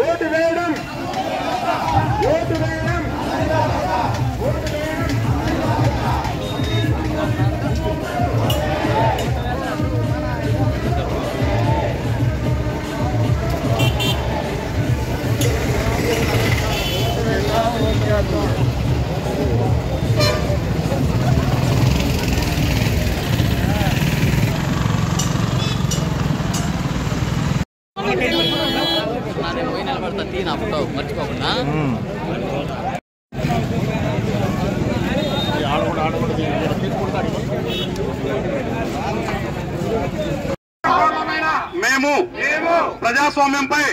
Vote వేయడం మర్చిపోకుండా మేము ప్రజాస్వామ్యంపై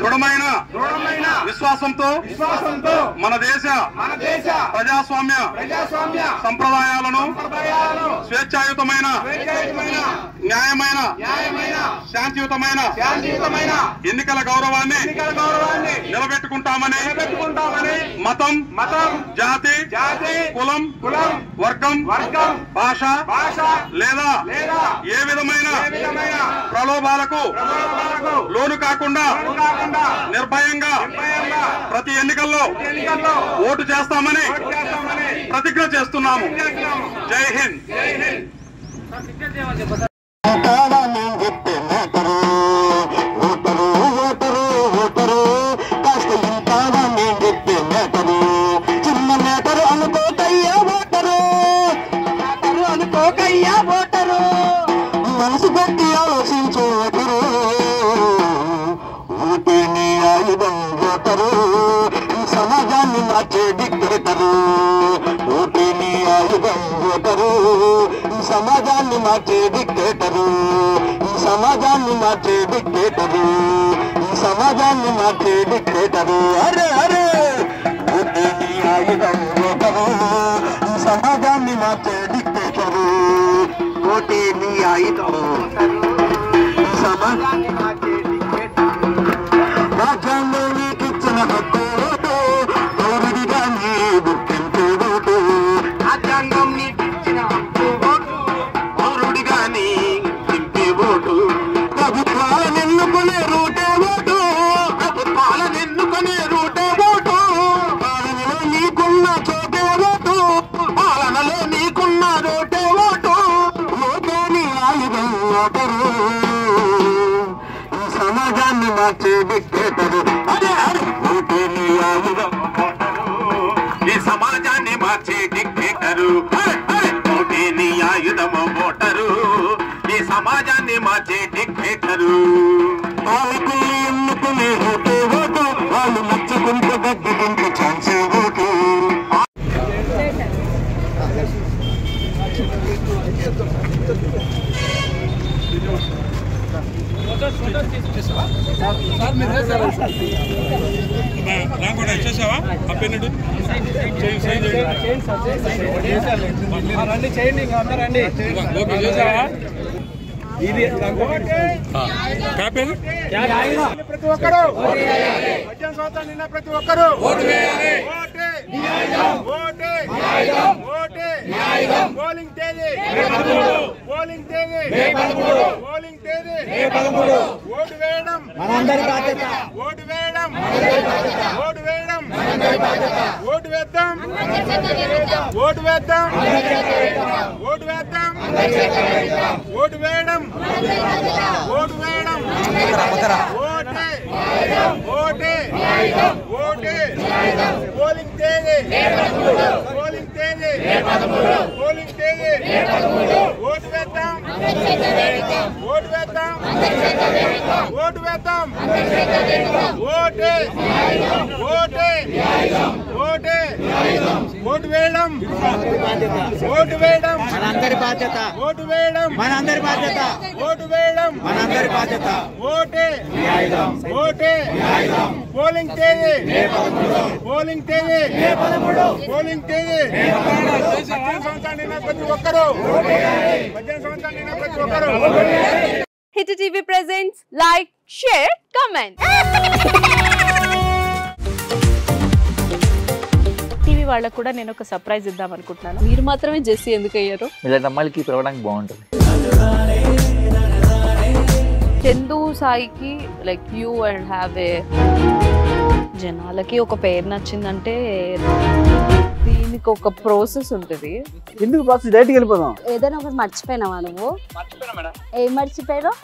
దృఢమైన విశ్వాసంతో మన దేశ ప్రజాస్వామ్య సంప్రదాయాలను స్వేచ్ఛాయుతమైన న్యాయమైన శాంతియుతమైన ఎన్నికల గౌరవాన్ని నిలబెట్టుకుంటామని మతం జాతి కులం వర్గం భాష లేదా ఏ విధమైన ప్రలోభాలకు లోను కాకుండా నిర్భయంగా ప్రతి ఎన్నికల్లో ఓటు చేస్తామని ప్రతిజ్ఞ చేస్తున్నాము. జై హింద్. మనసు పెట్టి ఆలోచించు ఓటరు, ఓటే నీ ఆయుధం ఓటరు, ఈ సమాజాన్ని మార్చే డిక్టేటరు. ఓటే నీ ఆయుధం ఓటరు, ఈ సమాజాన్ని మార్చే డిక్టేటరు. ఈ సమాజాన్ని మార్చే డిక్టేటరు. ఈ సమాజాన్ని మార్చే డిక్టేటరు. అరే అరే ఓటే నీ ఆయుధం ఓటరు, ఈ సమాజాన్ని మార్చే డిక్టేటరు. ఓటే నీ ఆయుధం సమాజాన్ని మార్చే డిక్టేటరు. రాజ్యాంగం నీకిచ్చిన హక్కు ఓటు, పౌరుడిగా నీ గుర్తింపు ఓటు. రాజ్యాంగం నీకిచ్చిన హక్కు ఓటు, పౌరుడిగా నీ గుర్తింపు ఓటు. ప్రభుత్వాలను ఎన్నుకునే రూటే ఓటు, ప్రభుత్వాలను ఎన్నుకునే రూటే ఓటు. పాలనలో నీకున్న చోటే ఓటు, పాలనలో నీకున్న రోటే ఓటు. ఓటే నీ ఆయుధం ఓటరు, ఈ సమాజాన్ని మార్చే డిక్టేటరు. అదే అరే ఓటే నీ ఆయుధం ఓటరు, ఈ సమాజాన్ని మార్చే డిక్టేటరు. ఓటే నీ ఆయుధం ఓటరు, ఈ సమాజాన్ని మార్చే డిక్టేటరు. వాళ్ళకు ఎన్నుకునే ఓటే ఓటు, వాళ్ళు నచ్చకుంటే గద్దెంటే ఛాన్సే ఓటు. చేసావా అప్పేనుడు రండి చేయండి ఇంకా అందరండి. ఓకే చేసావా ఇది ప్రతి ఒక్కరు 18 సంవత్సరాలు నిన్న ప్రతి ఒక్కరు పోలింగ్ తేదీ ఓటు వేయడం మనందరి బాధ్యత. ఓటు వేద్దాం. ఓటు వేయడం ఓటు వేద్దాం. ఓటు వేద్దాం. ఓటు వేద్దాం. ఓటు వేయడం ఓటు వేయడం ఓటే ఓటే ఓటే పోలింగ్ తేదీ పోలింగ్ తేదీ పోలింగ్ తేదీ ఓటు వేద్దాం. ఓటు వేద్దాం. ఓటు వేద్దాం. ఓటే ఓటే ఓటే ఓటు వేయడం ఓటు వేయడం మనందరి బాధ్యత. ఓటు వేయడం మనందరి బాధ్యత. ఓటు వేయడం మనందరి బాధ్యత. ఓటే ఓటే పోలింగ్ తేదీ పోలింగ్ తేదీ పోలింగ్ తేదీ 18 సంవత్సరాలు నిన్న ప్రతి ఒక్కరు 18 సంవత్సరాలు నిన్న ప్రతి ఒక్కరు. Hit TV presents like, share, comment. TV వాళ్ళకు కూడా నేను ఒక సర్ప్రైజ్ ఇద్దాం అనుకుంటున్నాను. మీరు మాత్రమే జెస్సీ ఎందుకు అయ్యారు? ఇలాంటి అమ్మాయిలకి పిలవడానికి బాగుంటుంది. చందు సాయికి like you and have a జనాలకి ఒక పేరు నచ్చిందంటే దీనికి ఒక ప్రాసెస్ ఉంటుంది. ఎందుకు బాక్స్ డైరెక్ట్కి వెళ్ళిపోదాం. ఏదైనా ఒకటి మర్చిపోయినావా నువ్వు? ఏం మర్చిపోయావు?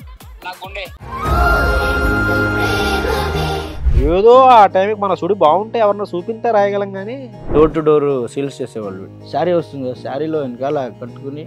ఏదో ఆ టైంకి మన సుడి బాగుంటే ఎవరన్నా చూపిస్తే రాయగలం కానీ డోర్ టు డోర్ సేల్స్ చేసేవాళ్ళు. శారీ వస్తుంది కదా, శారీలో వెనకాల కట్టుకుని